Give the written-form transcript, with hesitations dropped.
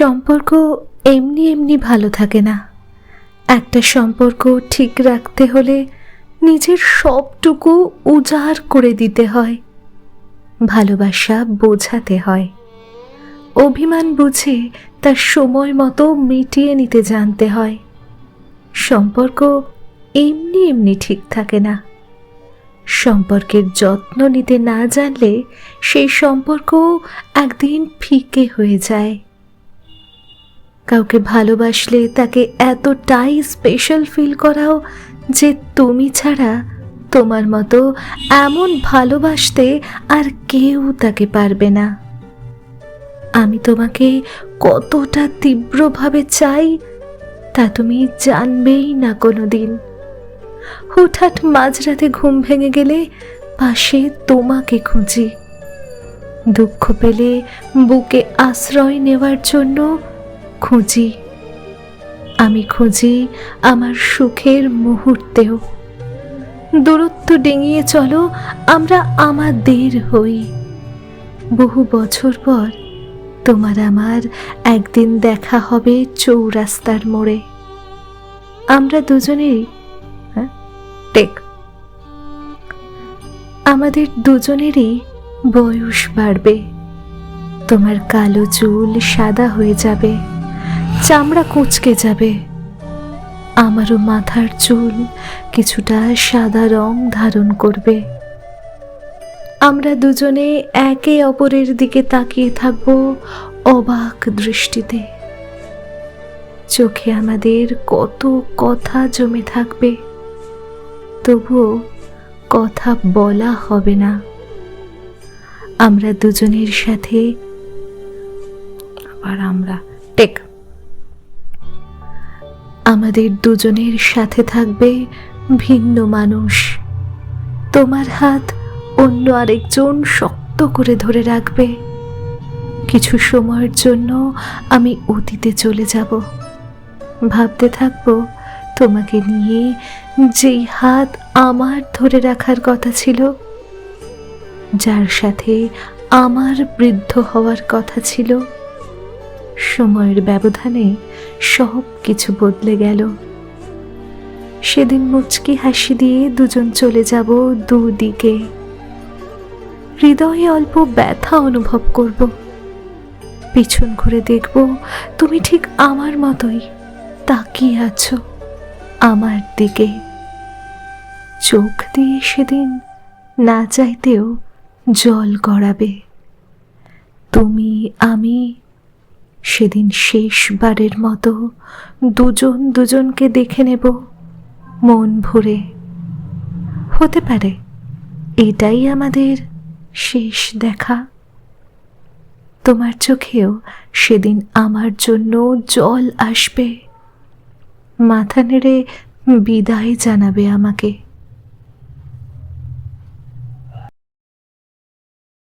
সম্পর্ক এমনি এমনি ভালো থাকে না। একটা সম্পর্ক ঠিক রাখতে হলে নিজের সবটুকু উজাড় করে দিতে হয়, ভালোবাসা বোঝাতে হয়, অভিমান বুঝে তার সময় মতো মিটিয়ে নিতে জানতে হয়। সম্পর্ক এমনি এমনি ঠিক থাকে না। সম্পর্কের যত্ন নিতে না জানলে সেই সম্পর্ক একদিন ফিকে হয়ে যায়। কাউকে ভালোবাসলে তাকে এতটাই স্পেশাল ফিল করাও যে তুমি ছাড়া তোমার মতো এমন ভালোবাসতে আর কেউ তাকে পারবে না। আমি তোমাকে কতটা তীব্রভাবে চাই তা তুমি জানবেই না কোনোদিন। হুটহাট মাঝরাতে ঘুম ভেঙে গেলে পাশে তোমাকে খুঁজি, দুঃখ পেলে বুকে আশ্রয় নেওয়ার জন্য খুঁজি। আমি খুঁজি আমার সুখের মুহূর্তেও। দূরত্ব ডিঙিয়ে চলো আমরা আমাদের হই। বহু বছর পর তোমার আমার একদিন দেখা হবে চৌরাস্তার মোড়ে। আমরা দুজনেই আমাদের দুজনেরই বয়স বাড়বে। তোমার কালো চুল সাদা হয়ে যাবে, চামড়া কুঁচকে যাবে। আমারও মাথার চুল কিছুটা সাদা রং ধারণ করবে। আমরা দুজনে একে অপরের দিকে তাকিয়ে থাকব অবাক দৃষ্টিতে। চোখে আমাদের কত কথা জমে থাকবে, তবুও কথা বলা হবে না। আমরা দুজনের সাথে আমাদের দুজনের সাথে থাকবে ভিন্ন মানুষ। তোমার হাত অন্য আরেকজন শক্ত করে ধরে রাখবে। কিছু সময়ের জন্য আমি অতীতে চলে যাব, ভাবতে থাকবো তোমাকে নিয়ে, যেই হাত আমার ধরে রাখার কথা ছিল, যার সাথে আমার বৃদ্ধ হওয়ার কথা ছিল। সময়ের ব্যবধানে সব কিছু বদলে গেল। সেদিন মুচকি হাসি দিয়ে দুজন চলে যাব দুদিকে। হৃদয়ে অল্প ব্যথা অনুভব করব। পিছন ঘুরে দেখব তুমি ঠিক আমার মতোই তাকিয়ে আছো আমার দিকে। চোখ দিয়ে সেদিন না চাইতেও জল গড়াবে। তুমি আমি সেদিন শেষবারের মতো দুজন দুজনকে দেখে নেব মন ভরে। হতে পারে এটাই আমাদের শেষ দেখা। তোমার চোখেও সেদিন আমার জন্য জল আসবে। মাথা নেড়ে বিদায় জানাবে আমাকে।